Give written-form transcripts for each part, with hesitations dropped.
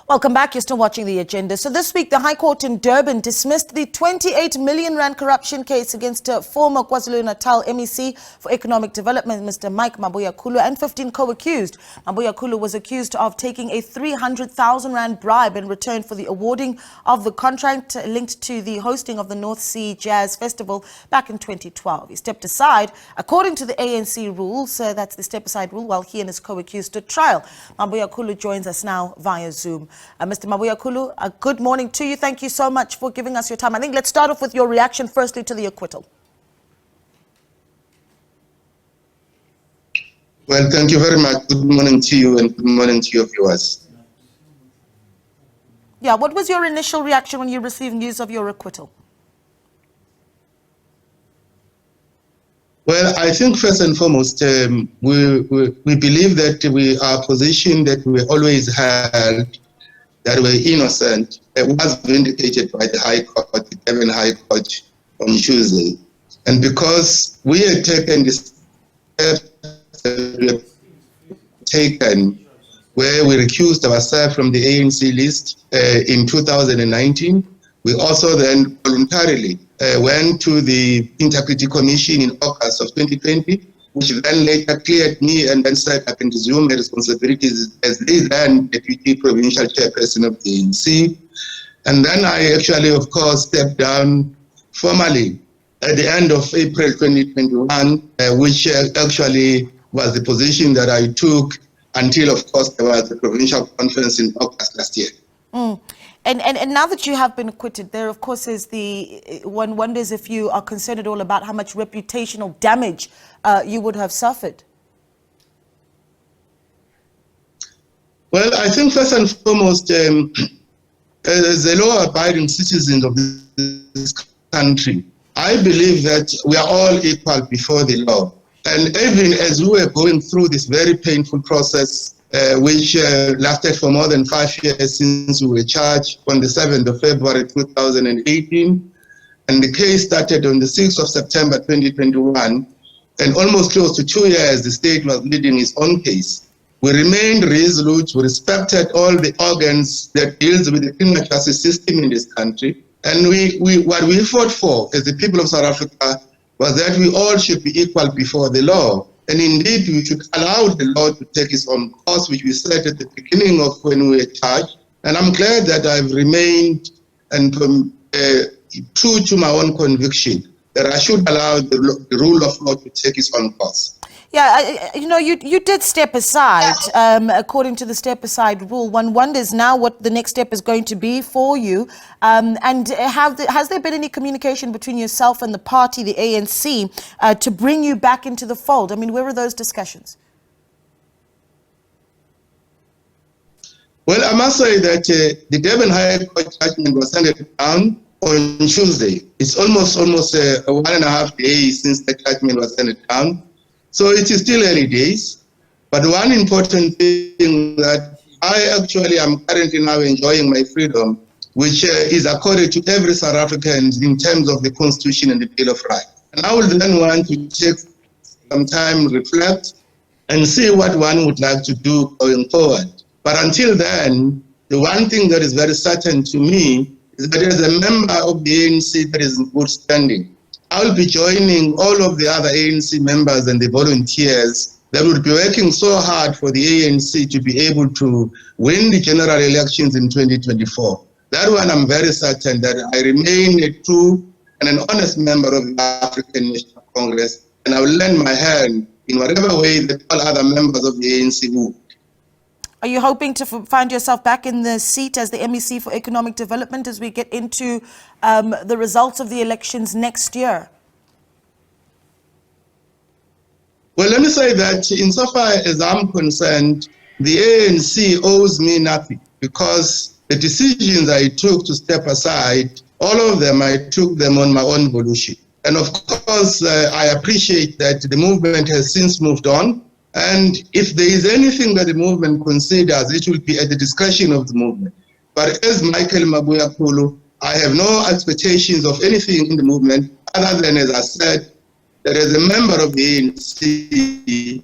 Welcome back. You're still watching The Agenda. So this week, the High Court in Durban dismissed the 28 million rand corruption case against former KwaZulu-Natal MEC for Economic Development, Mr. Mabuyakhulu, and 15 co-accused. Mabuyakhulu was accused of taking a 300,000 rand bribe in return for the awarding of the contract linked to the hosting of the North Sea Jazz Festival back in 2012. He stepped aside, according to the ANC rules, that's the step-aside rule, while he and his co-accused stood trial. Mabuyakhulu joins us now via Zoom. Mr. Mabuyakhulu, good morning to you. Thank you so much for giving us your time. I think let's start off with your reaction firstly to the acquittal. Well, thank you very much. Good morning to you and good morning to your viewers. Yeah, what was your initial reaction when you received news of your acquittal? Well, I think first and foremost, we believe that our position that we always held, that we're innocent, was vindicated by the High Court, the Durban High Court on Tuesday. And because we had taken this taken where we recused ourselves from the ANC list in 2019, we also then voluntarily went to the Integrity Commission in August of 2020, which then later cleared me and then said I can resume my responsibilities as the then Deputy Provincial Chairperson of the ANC. And then I actually, of course, stepped down formally at the end of April 2021, which actually was the position that I took until, of course, there was the provincial conference in August last year. And now that you have been acquitted, there, of course, is one wonders if you are concerned at all about how much reputational damage you would have suffered. Well, I think first and foremost, as a law-abiding citizen of this country, I believe that we are all equal before the law. And even as we were going through this very painful process, which lasted for more than 5 years since we were charged on the 7th of February 2018, and the case started on the 6th of September 2021, and almost close to 2 years the state was leading its own case. We remained resolute, we respected all the organs that deals with the criminal justice system in this country, and what we fought for as the people of South Africa was that we all should be equal before the law. And indeed, we should allow the law to take its own course, which we said at the beginning of when we were charged. And I'm glad that I've remained and true to my own conviction that I should allow the rule of law to take its own course. Yeah, you did step aside. According to the step aside rule, one wonders now what the next step is going to be for you. And has there been any communication between yourself and the party, the ANC, to bring you back into the fold? I mean, where are those discussions? Well, I must say that the Durban High Court judgment was handed down on Tuesday. It's almost 1.5 days since the judgment was handed down. So it is still early days, but one important thing that I actually am currently now enjoying my freedom, which is accorded to every South African in terms of the Constitution and the Bill of Rights. And I would then want to take some time, reflect, and see what one would like to do going forward. But until then, the one thing that is very certain to me is that as a member of the ANC that is in good standing, I will be joining all of the other ANC members and the volunteers that will be working so hard for the ANC to be able to win the general elections in 2024. That one I'm very certain that I remain a true and an honest member of the African National Congress, and I will lend my hand in whatever way that all other members of the ANC would. Are you hoping to find yourself back in the seat as the MEC for Economic Development as we get into the results of the elections next year? Well, let me say that insofar as I'm concerned, the ANC owes me nothing because the decisions I took to step aside, all of them, I took them on my own volition. And of course, I appreciate that the movement has since moved on. And if there is anything that the movement considers, it will be at the discretion of the movement. But as Michael Mabuyakhulu, I have no expectations of anything in the movement other than, as I said, that as a member of the ANC,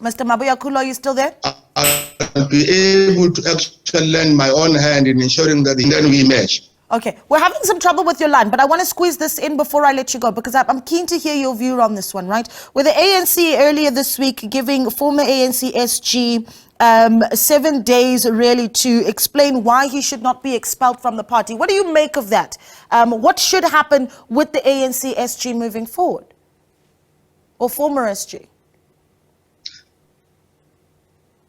Mr. Mabuyakhulu, are you still there? I'll be able to actually lend my own hand in ensuring that then we match. Okay, we're having some trouble with your line, but I want to squeeze this in before I let you go because I'm keen to hear your view on this one, right? With the ANC earlier this week giving former ANC SG 7 days really to explain why he should not be expelled from the party. What do you make of that? What should happen with the ANC SG moving forward? Or former SG?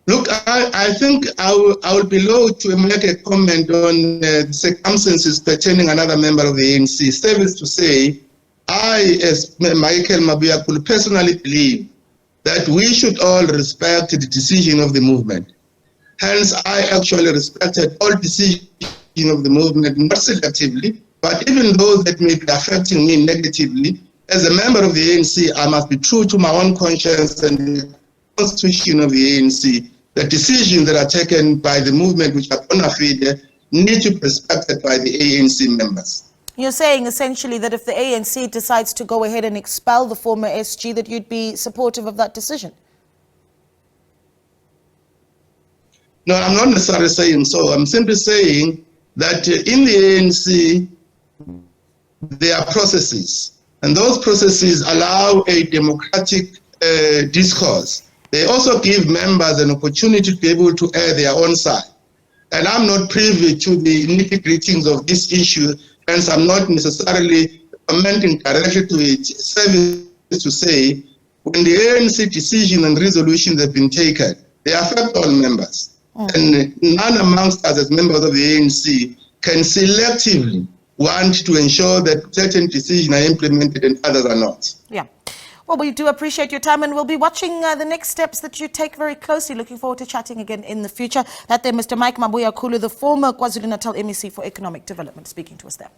Look, I think I will be loath to make a comment on the circumstances pertaining another member of the ANC. Suffice to say, I, as Michael Mabuyakhulu, personally believe that we should all respect the decision of the movement. Hence, I actually respected all decisions of the movement, not selectively, but even those that may be affecting me negatively. As a member of the ANC, I must be true to my own conscience and the constitution of the ANC. The decisions that are taken by the movement, which are bona fide, need to be respected by the ANC members. You're saying essentially that if the ANC decides to go ahead and expel the former SG, that you'd be supportive of that decision? No, I'm not necessarily saying so. I'm simply saying that in the ANC, there are processes, and those processes allow a democratic discourse. They also give members an opportunity to be able to air their own side. And I'm not privy to the nitty-gritties of this issue, hence I'm not necessarily commenting directly to it. Service to say, when the ANC decision and resolutions have been taken, they affect all members. And none amongst us as members of the ANC can selectively want to ensure that certain decisions are implemented and others are not. Yeah. Well, we do appreciate your time, and we'll be watching the next steps that you take very closely. Looking forward to chatting again in the future. That there, Mr. Mike Mabuyakhulu, the former KwaZulu-Natal MEC for Economic Development, speaking to us there.